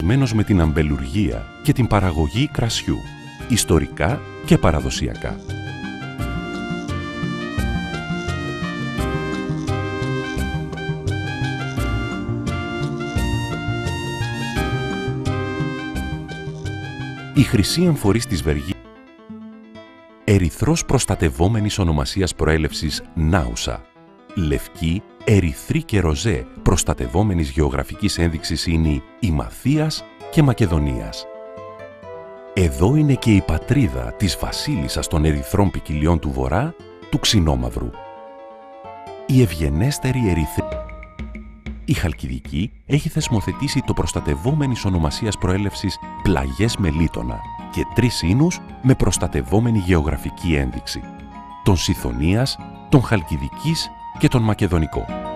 συνδεδεμένος με την αμπελουργία και την παραγωγή κρασιού, ιστορικά και παραδοσιακά. Η χρυσή αμφορής της Βεργίας, ερυθρός προστατευόμενης ονομασίας προέλευσης Νάουσα, λευκή, ερυθρή και ροζέ προστατευόμενης γεωγραφικής ένδειξης είναι η Μαθίας και Μακεδονίας. Εδώ είναι και η πατρίδα της βασίλισσας των ερυθρών ποικιλιών του Βορρά, του Ξινόμαυρου. Η ευγενέστερη ερυθρή. Η Χαλκιδική έχει θεσμοθετήσει το προστατευόμενης ονομασίας προέλευσης Πλαγιές Μελίτωνα και 3 ίνους με προστατευόμενη γεωγραφική ένδειξη, τον Σιθωνίας, τον Χαλκιδικής και τον Μακεδονικό.